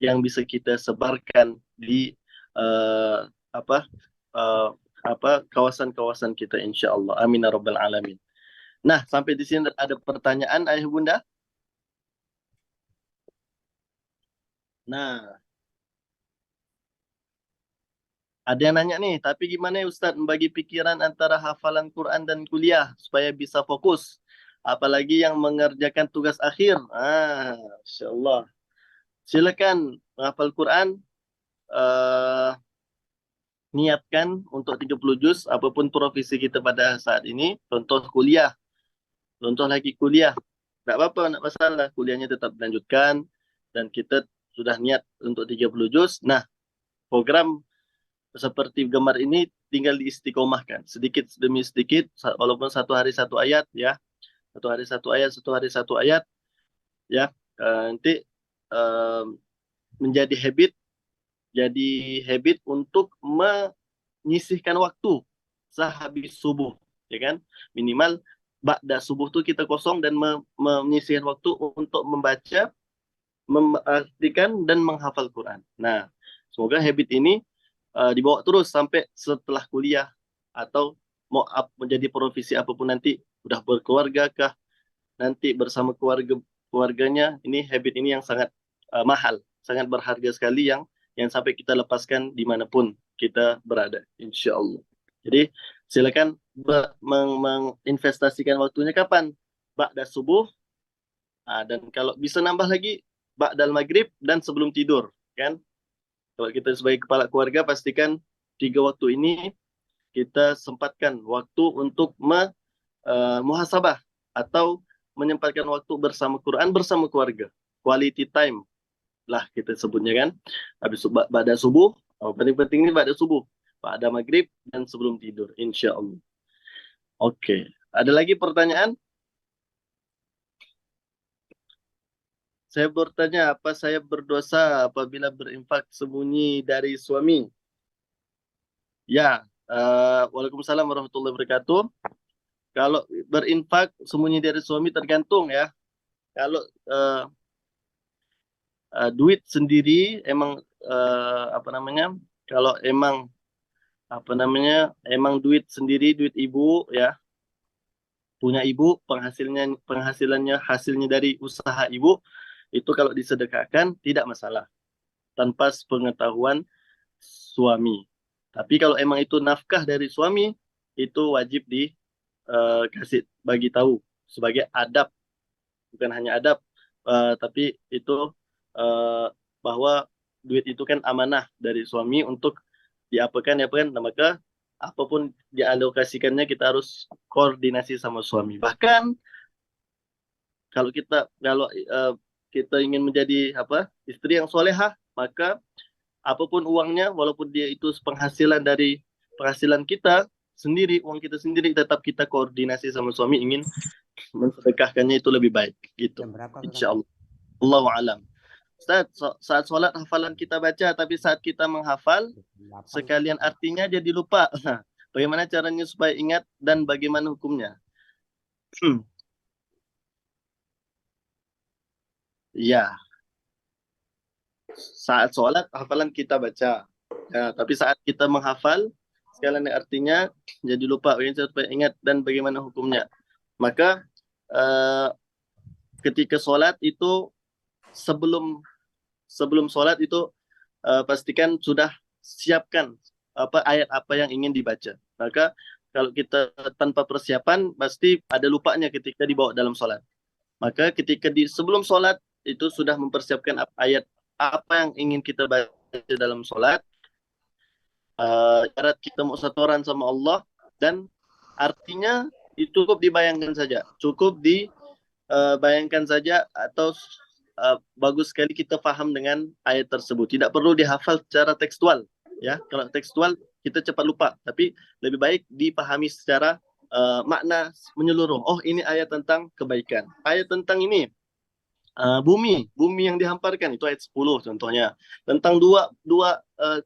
Speaker 7: yang bisa kita sebarkan di kawasan-kawasan kita, insya Allah. Amin ya rabbal alamin. Nah, sampai di sini ada pertanyaan, ayah bunda? Nah, ada yang nanya nih, tapi gimana ya Ustadz membagi pikiran antara hafalan Quran dan kuliah supaya bisa fokus? Apalagi yang mengerjakan tugas akhir. Insya Allah. Silakan menghafal Quran. Niatkan untuk 30 juz, apapun profesi kita pada saat ini. Contoh kuliah. Contoh lagi kuliah. Tidak apa-apa, tidak masalah. Kuliahnya tetap dilanjutkan. Dan kita sudah niat untuk 30 juz. Nah, program seperti Gemar ini tinggal diistiqomahkan. Sedikit demi sedikit, walaupun satu hari satu ayat, ya. Satu hari satu ayat, satu hari satu ayat. Ya, nanti menjadi habit. Jadi habit untuk menyisihkan waktu sehabis subuh, ya kan? Minimal ba'da subuh tuh kita kosong dan menyisihkan waktu untuk membaca, mengartikan dan menghafal Quran. Nah, semoga habit ini dibawa terus sampai setelah kuliah atau mau menjadi profesi apapun nanti, udah berkeluarga kah, nanti bersama keluarganya, ini habit ini yang sangat mahal, sangat berharga sekali yang sampai kita lepaskan dimanapun kita berada, insya Allah. Jadi silakan menginvestasikan waktunya kapan? Ba'da subuh, dan kalau bisa nambah lagi ba'dal maghrib dan sebelum tidur, kan? Kalau kita sebagai kepala keluarga pastikan 3 waktu ini kita sempatkan waktu untuk muhasabah atau menyempatkan waktu bersama Quran bersama keluarga, quality time lah kita sebutnya kan. Habis ba'da subuh, penting-penting ini ba'da subuh, ba'da maghrib dan sebelum tidur, insya Allah. Oke, ada lagi pertanyaan? Saya bertanya, apa saya berdosa apabila berinfak sembunyi dari suami? Ya, waalaikumsalam warahmatullahi wabarakatuh. Kalau berinfak sembunyi dari suami tergantung ya. Kalau duit sendiri emang kalau emang emang duit sendiri, duit ibu ya, punya ibu, penghasilannya hasilnya dari usaha ibu, itu kalau disedekahkan tidak masalah tanpa pengetahuan suami. Tapi kalau emang itu nafkah dari suami, itu wajib dikasih bagi tahu sebagai adab, bukan hanya adab, tapi itu bahwa duit itu kan amanah dari suami untuk diapakan, nah maka apapun dialokasikannya kita harus koordinasi sama suami. Bahkan kalau kita ingin menjadi istri yang solehah, maka apapun uangnya, walaupun dia itu penghasilan dari penghasilan kita sendiri, uang kita sendiri, tetap kita koordinasi sama suami ingin mensedekahkannya itu lebih baik gitu. Insya Allah. Allahu a'lam. Ustaz, saat sholat hafalan kita baca, tapi saat kita menghafal sekalian artinya jadi lupa. Bagaimana caranya supaya ingat dan bagaimana hukumnya? Ya, saat sholat hafalan kita baca, ya, tapi saat kita menghafal sekalian artinya jadi lupa. Bagaimana supaya ingat dan bagaimana hukumnya? Maka ketika sholat itu sebelum sholat itu pastikan sudah siapkan ayat apa yang ingin dibaca. Maka kalau kita tanpa persiapan pasti ada lupanya ketika dibawa dalam sholat. Maka ketika sebelum sholat itu sudah mempersiapkan ayat apa yang ingin kita baca dalam sholat, syarat kita mau setoran sama Allah, dan artinya itu cukup dibayangkan saja, bayangkan saja, atau bagus sekali kita paham dengan ayat tersebut. Tidak perlu dihafal secara tekstual, ya. Kalau tekstual kita cepat lupa, tapi lebih baik dipahami secara makna menyeluruh. Oh, ini ayat tentang kebaikan. Ayat tentang ini bumi yang dihamparkan, itu ayat 10 contohnya. Tentang dua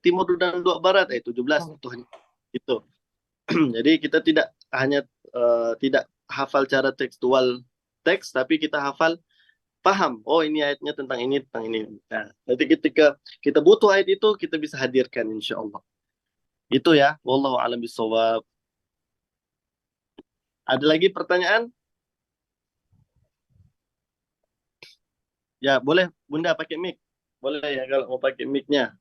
Speaker 7: timur dan dua barat, ayat 17 contohnya. Itu. Jadi kita tidak hanya tidak hafal cara tekstual teks, tapi kita hafal paham, oh ini ayatnya tentang ini. Nah, nanti ketika kita butuh ayat itu, kita bisa hadirkan insya Allah. Itu ya, wallahu a'lam bishawab. Ada lagi pertanyaan? Ya, boleh Bunda pakai mic. Boleh ya kalau mau pakai mic-nya.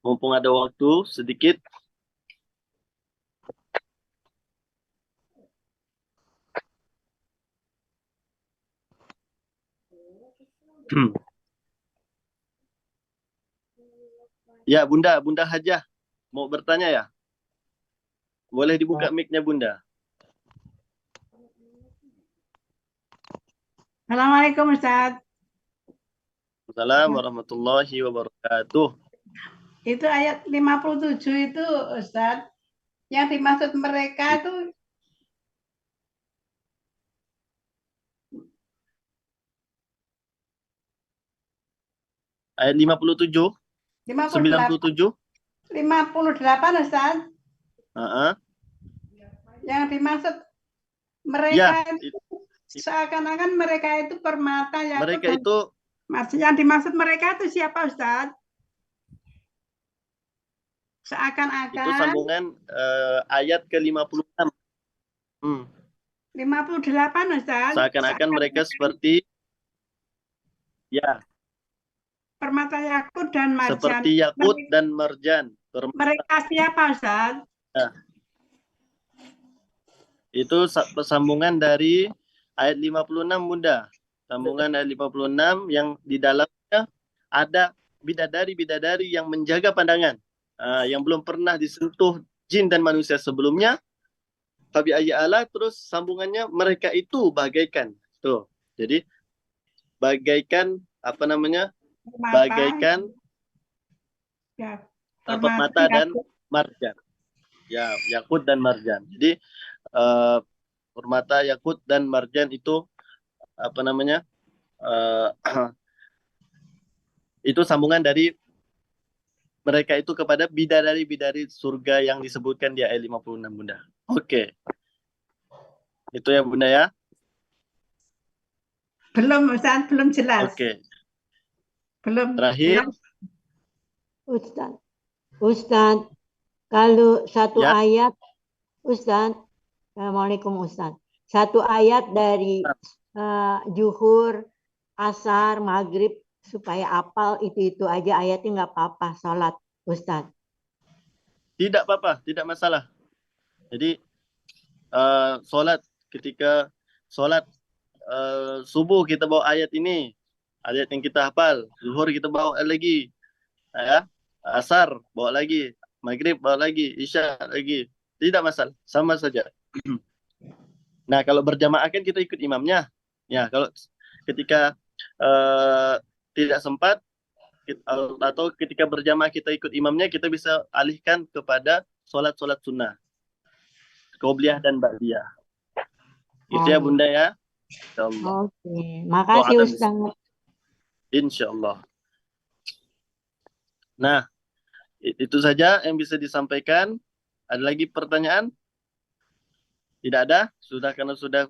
Speaker 7: Mumpung ada waktu sedikit. Ya, Bunda Hajah mau bertanya ya? Boleh dibuka mic-nya Bunda.
Speaker 8: Assalamualaikum Ustaz.
Speaker 7: Assalamualaikum warahmatullahi wabarakatuh.
Speaker 8: Itu ayat 57 itu Ustaz, yang dimaksud mereka itu
Speaker 7: ayat 57, 97,
Speaker 8: 58 Ustaz.
Speaker 7: Uh-huh.
Speaker 8: Yang dimaksud Mereka
Speaker 7: Ya,
Speaker 8: itu seakan-akan mereka itu permata ya.
Speaker 7: mereka itu
Speaker 8: yang dimaksud mereka itu siapa Ustaz?
Speaker 7: itu
Speaker 8: Seakan-akan
Speaker 7: sambungan ayat ke-56.
Speaker 8: 58 Ustaz.
Speaker 7: Seakan-akan mereka seperti ya,
Speaker 8: permata yakut dan marjan.
Speaker 7: seperti yakut dan marjan.
Speaker 8: Mereka siapa Ustaz?
Speaker 7: Nah, itu sambungan dari ayat 56 Bunda. Sambungan ayat 56 yang di dalamnya ada bidadari-bidadari yang menjaga pandangan. Yang belum pernah disentuh jin dan manusia sebelumnya. Fabi ayyi ala, terus sambungannya mereka itu bagaikan. Tuh. Jadi bagaikan apa namanya? Bagaikan
Speaker 8: ya,
Speaker 7: permata dan marjan. Ya, yakut dan marjan. Jadi permata, yakut dan marjan itu apa namanya? Itu sambungan dari mereka itu kepada bidadari-bidadari surga yang disebutkan di ayat 56 Bunda. Oke. Itu ya Bunda ya.
Speaker 8: Belum Ustaz, belum jelas.
Speaker 7: Oke.
Speaker 8: Belum.
Speaker 7: Terakhir.
Speaker 2: Ustaz, kalau satu
Speaker 7: Ya.
Speaker 2: ayat, Ustaz, Assalamualaikum Ustaz. Satu ayat dari Zuhur, Asar, Maghrib, supaya apal itu aja ayatnya nggak apa-apa, sholat, Ustaz.
Speaker 7: Tidak apa-apa, tidak masalah. Jadi sholat, ketika sholat subuh kita bawa ayat ini, ayat yang kita hafal. Zuhur kita bawa lagi, ya. Asar bawa lagi, Maghrib bawa lagi, Isya lagi. Tidak masalah, sama saja. Nah, kalau berjamaah kan kita ikut imamnya. Ya, kalau ketika tidak sempat atau ketika berjamaah kita ikut imamnya, kita bisa alihkan kepada sholat-sholat sunnah, qobliyah dan ba'diyah. Itu ya Bunda ya. Insyaallah.
Speaker 2: Oke, makasih Ustaz.
Speaker 7: Insyaallah. Nah, itu saja yang bisa disampaikan. Ada lagi pertanyaan? Tidak ada? Sudah, karena sudah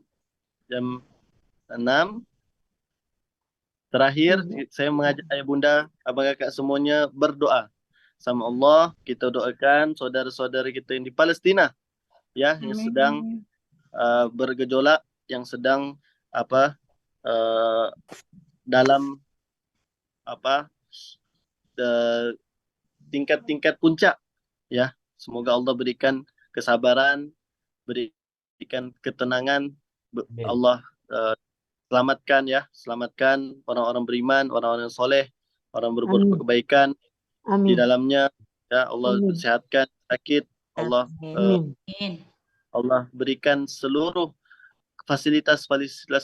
Speaker 7: jam 6. Terakhir, saya mengajak ayah bunda, abang kakak semuanya berdoa sama Allah. Kita doakan saudara-saudara kita yang di Palestina, ya, yang sedang bergejolak, yang sedang dalam tingkat-tingkat puncak, ya. Semoga Allah berikan kesabaran, berikan ketenangan. Allah selamatkan orang-orang beriman, orang-orang soleh, orang berbuat kebaikan. Di dalamnya, ya Allah sehatkan sakit, Allah Allah berikan seluruh fasilitas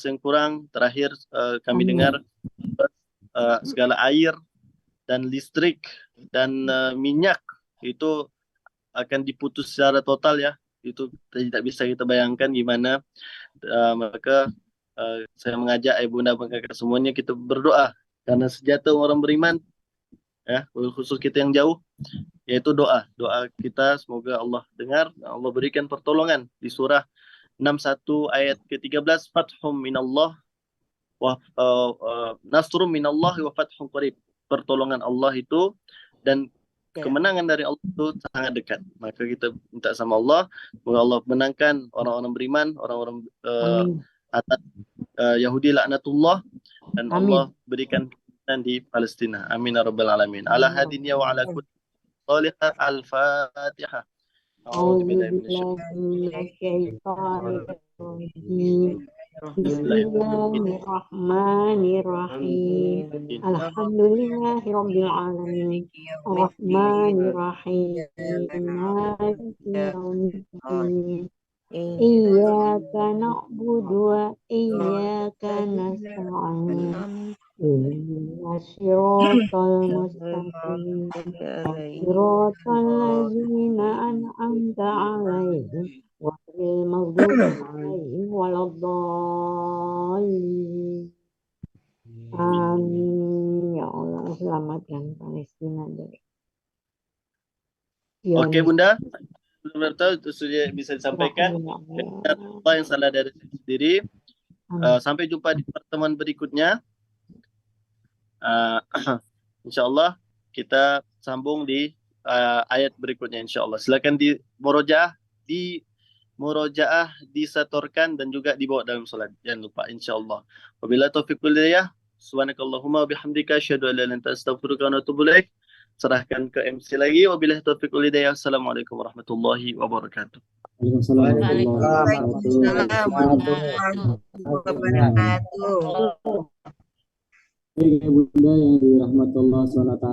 Speaker 7: yang kurang. Terakhir kami dengar segala air dan listrik dan minyak itu akan diputus secara total, ya. Itu tidak bisa kita bayangkan gimana. Maka saya mengajak ibu bunda kakak semuanya kita berdoa, karena sejati orang beriman, ya, khusus kita yang jauh, yaitu doa kita. Semoga Allah dengar, Allah berikan pertolongan. Di surah 61 ayat ke-13, fathum minallah wa nasrum minallah wa fathum qarib. Pertolongan Allah itu dan kemenangan dari Allah itu sangat dekat. Maka kita minta sama Allah, semoga Allah menangkan orang-orang beriman, orang-orang atas Yahudi laknatullah, dan Allah berikan kemenangan di Palestina. Amin ya rabbal alamin. Ala hadinya wa ala kulli salihah. Al-Fatihah.
Speaker 2: Bismillahirrahmanirrahim. Alhamdulillahirabbil alamin. Arrahmanirrahim. Maliki yaumiddin. Iyyaka na'budu wa iyyaka nasta'in. Ihdinas siratal mustaqim. Siratal ladzina an'amta 'alaihim ghairil maghdubi 'alaihim waladdallin. Amin. Ya Allah, selamatkan Palestina dari
Speaker 7: Oke Bunda, benar tahu itu sudah bisa disampaikan. Apa yang salah dari saya sendiri. Sampai jumpa di pertemuan berikutnya. Insyaallah kita sambung di ayat berikutnya insyaallah. Silakan di murojaah disatorkan dan juga dibawa dalam salat. Jangan lupa insyaallah. Wabillahi taufiq wal hidayah. Subhanakallahumma wabihamdika asyhadu an la ilaha illa anta astaghfiruka wa atubu ilaik. Serahkan ke MC lagi. Wabillahi taufiq wal hidayah. Assalamualaikum warahmatullahi wabarakatuh.
Speaker 1: Baik Bunda yang dirahmati Allah SWT,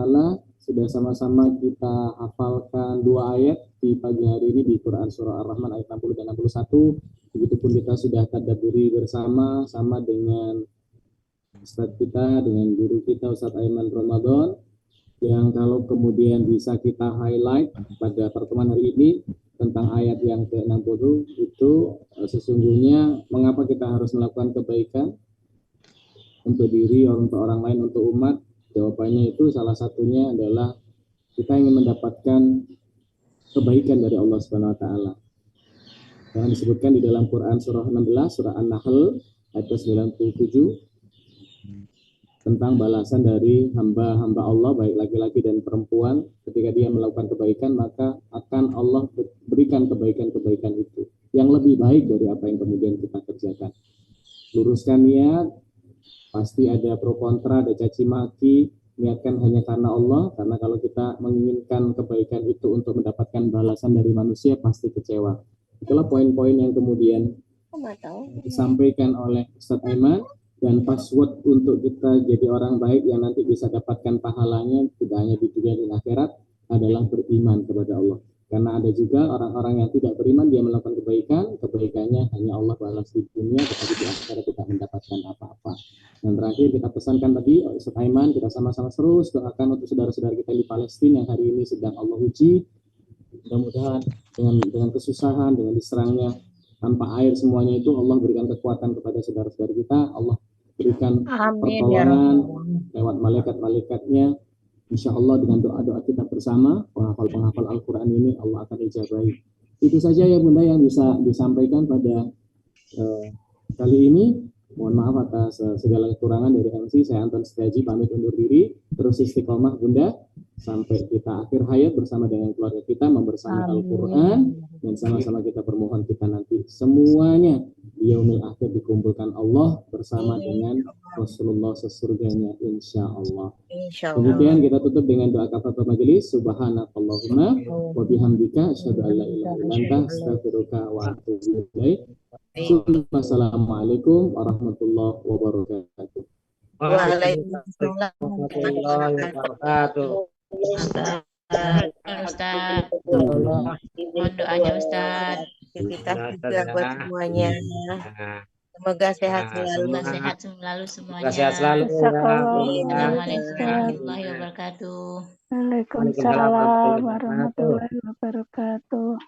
Speaker 1: sudah sama-sama kita hafalkan 2 ayat di pagi hari ini di Quran Surah Ar-Rahman ayat 60 dan 61. Begitupun kita sudah tadabburi bersama sama dengan Ustadz kita, dengan guru kita Ustadz Aiman Ramadan, yang kalau kemudian bisa kita highlight pada pertemuan hari ini tentang ayat yang ke-60 itu sesungguhnya mengapa kita harus melakukan kebaikan untuk diri, untuk orang lain, untuk umat. Jawabannya itu salah satunya adalah kita ingin mendapatkan kebaikan dari Allah Subhanahu wa taala. Karena disebutkan di dalam Quran surah 16, surah An-Nahl ayat 97 tentang balasan dari hamba-hamba Allah baik laki-laki dan perempuan. Ketika dia melakukan kebaikan, maka akan Allah berikan kebaikan-kebaikan itu yang lebih baik dari apa yang kemudian kita kerjakan. Luruskan niat. Pasti ada pro kontra, ada caci maki, niatkan hanya karena Allah, karena kalau kita menginginkan kebaikan itu untuk mendapatkan balasan dari manusia, pasti kecewa. Itulah poin-poin yang kemudian disampaikan oleh Ustadz Aiman, dan password untuk kita jadi orang baik yang nanti bisa dapatkan pahalanya, tidak hanya di dunia dan akhirat, adalah beriman kepada Allah. Karena ada juga orang-orang yang tidak beriman, dia melakukan kebaikan, kebaikannya hanya Allah balas di dunia, tetapi di akhirat tidak mendapatkan apa-apa. Dan terakhir kita pesankan tadi, Ustadz Aiman, kita sama-sama terus doakan untuk saudara-saudara kita di Palestina yang hari ini sedang Allah uji. Mudah-mudahan dengan kesusahan, dengan diserangnya tanpa air semuanya itu, Allah berikan kekuatan kepada saudara-saudara kita, Allah berikan pertolongan lewat malaikat-malaikatnya. Insya Allah dengan doa-doa kita bersama, penghafal Al-Quran ini Allah akan ijabahi. Itu saja ya Bunda yang bisa disampaikan pada kali ini. Mohon maaf atas segala kekurangan dari MC. Saya Anton Setiaji pamit undur diri. Terus istiqomah Bunda sampai kita akhir hayat bersama dengan keluarga kita membersami Al-Quran, dan sama-sama kita bermohon kita nanti semuanya di yaumil akhir dikumpulkan Allah bersama dengan Rasulullah sesurganya insya Allah. Kemudian kita tutup dengan doa kafaratul majelis. Subhanakallahumma wa bihamdika asyhadu an la ilaha illa anta astaghfiruka wa atubu ilaik. Wassalamualaikum warahmatullahi wabarakatuh.
Speaker 5: Waalaikumsalam warahmatullahi wabarakatuh.
Speaker 9: Ustaz, mohon doanya Ustaz.
Speaker 4: Kita juga buat semuanya. Semoga sehat selalu.
Speaker 9: Semoga sehat selalu semuanya.
Speaker 5: Sehat selalu.
Speaker 9: Assalamualaikum warahmatullahi wabarakatuh.
Speaker 8: Waalaikumsalam warahmatullahi wabarakatuh.